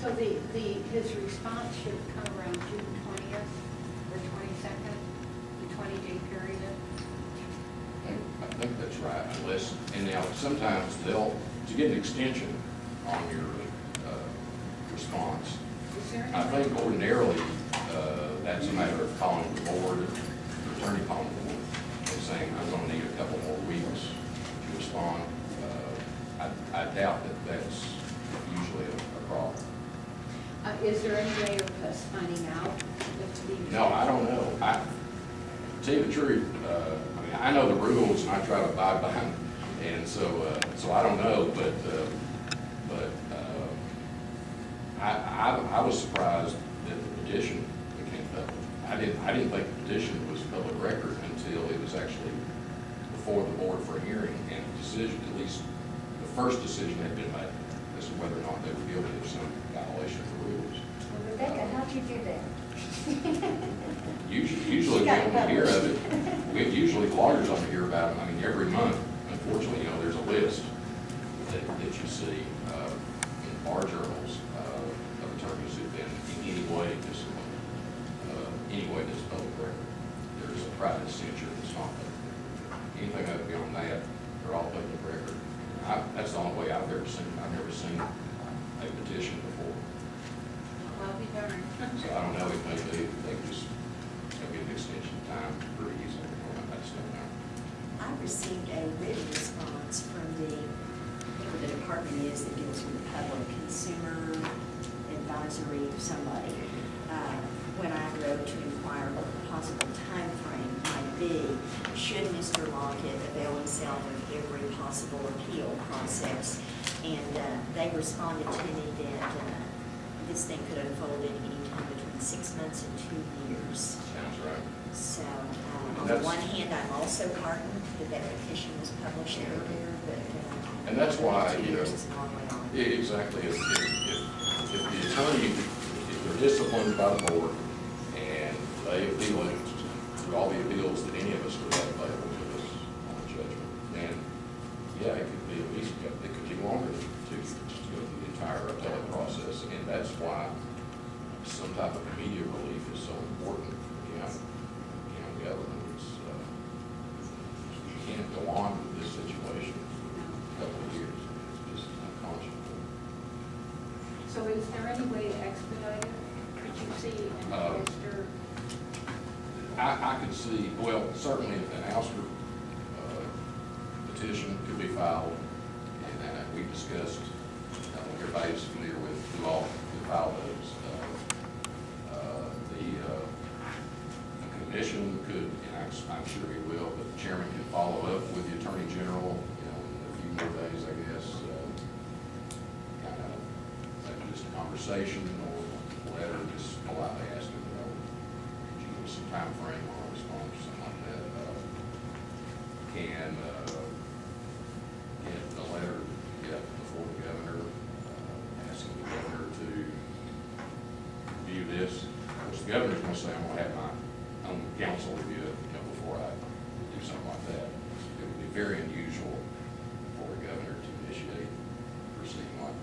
So his response should come around June 20th or 22nd, the 20-day period? I think that's right, unless, and now sometimes to get an extension on your response, Is there any I way- think ordinarily, that's a matter of calling the board, the attorney calling the board, and saying, I'm gonna need a couple more weeks to respond. I doubt that that's usually a problem. Is there any way of us finding out if the... No, I don't know. To tell you the truth, I mean, I know the rules and I try to abide by them, and so I don't know, but I was surprised that the petition became public. I didn't think the petition was public record until it was actually before the board for a hearing and a decision, at least the first decision had been made as to whether or not they were guilty of some violation of the rules. Well, Rebecca, how'd you do that? Usually we don't hear of it. Usually lawyers don't hear about it. I mean, every month, unfortunately, there's a list that you see in bar journals of attorneys who've been in any way disciplined, this public record. There's a private censure that's not public record. Anything other beyond that, they're all public record. That's the only way I've ever seen. I've never seen a petition before. Well, we darn. So I don't know if maybe they just get an extension of time pretty easily. I just don't know. I received a written response from whatever the department is that deals with the public, consumer advisory, somebody, when I wrote to inquire what the possible time frame might be, should Mr. Lockett avail himself of every possible appeal process. And they responded to me that this thing could unfold in any time between 6 months and 2 years. Sounds right. So, on the one hand, I'm also heartened that petition was published earlier, but. And that's why, 2 years is a long way on. Exactly. If the attorney, if they're disciplined by the board and they appeal it through all the appeals that any of us would have available to us on a judgment, then, yeah, it could be at least, it could be longer than 2 years to go through the entire appellate process. And that's why some type of immediate relief is so important for the county government. You can't go on with this situation for a couple of years. It's just unconscionable. So is there any way to expedite it? Could you see an investor? I could see, well, certainly an ouster petition could be filed, and we discussed, everybody's familiar with who all could file those. The commission could, and I'm sure he will, but the chairman could follow up with the attorney general, in a few more days, I guess, kind of maybe just a conversation or a letter, just politely ask him, could you give us some time frame on a response or something like that? Can get the letter get before the governor, asking the governor to review this. Of course, the governor's going to say, I'm going to have my own counsel review it, before I do something like that. It would be very unusual for a governor to initiate a proceeding like that.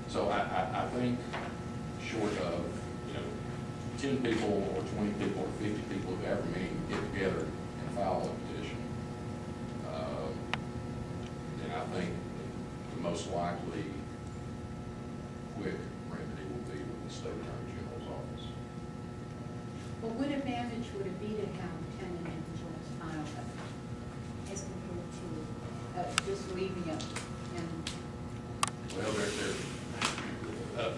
So I think short of, 10 people or 20 people or 50 people, whoever many get together and file a petition, then I think the most likely quick remedy will be with the state attorney general's office. Well, what advantage would it be to have 10 individuals file it as compared to just leaving it and... Well,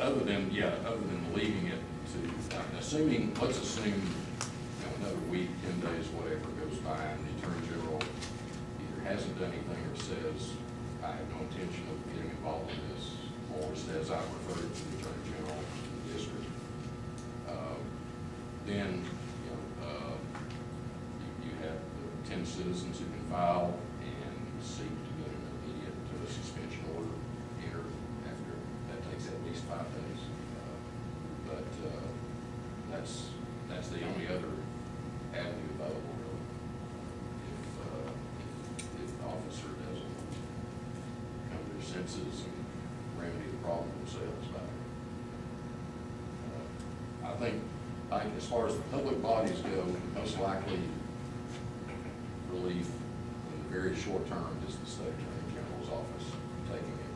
other than leaving it to, assuming, let's assume, another week, 10 days, whatever goes by, and the attorney general either hasn't done anything or says, I have no intention of getting involved in this, or says, I refer it to the attorney general of the district. Then, you have the 10 citizens who can file and seek to get an immediate suspension order entered after, that takes at least 5 days. But that's the only other avenue available, really. If the officer doesn't come to their senses and remedy the problem themselves back. I think as far as the public bodies go, most likely relief in the very short term is the state attorney general's office taking it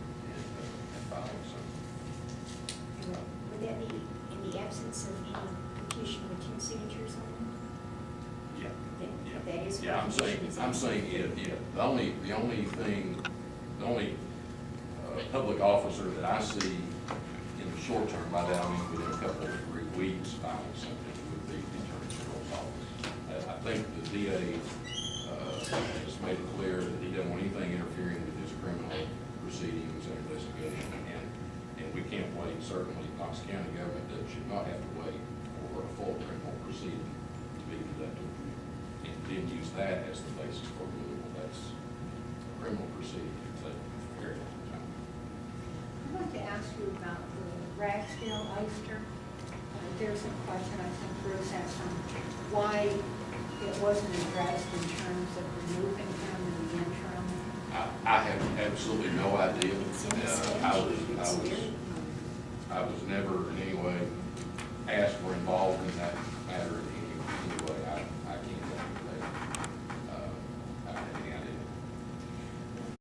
and filing something. Would that be in the absence of any petition with two signatures on Yeah. it? That is. Yeah, I'm saying it. The only public officer that I see in the short term, by that I mean within a couple of 3 weeks filing something, would be the attorney general's office. I think the DA has made it clear that he doesn't want anything interfering with his criminal proceedings and investigation, and we can't wait. Certainly, Knox County government should not have to wait for a full criminal proceeding to be conducted, and then use that as the basis for removal. That's a criminal proceeding. It's a very long time. I'd like to ask you about the Ragsdale Ouster. There's a question, I think Bruce asked on why it wasn't addressed in terms of removing him in the interim. I have absolutely no idea. It's in the I statute. It's was very, I was never in any way asked or involved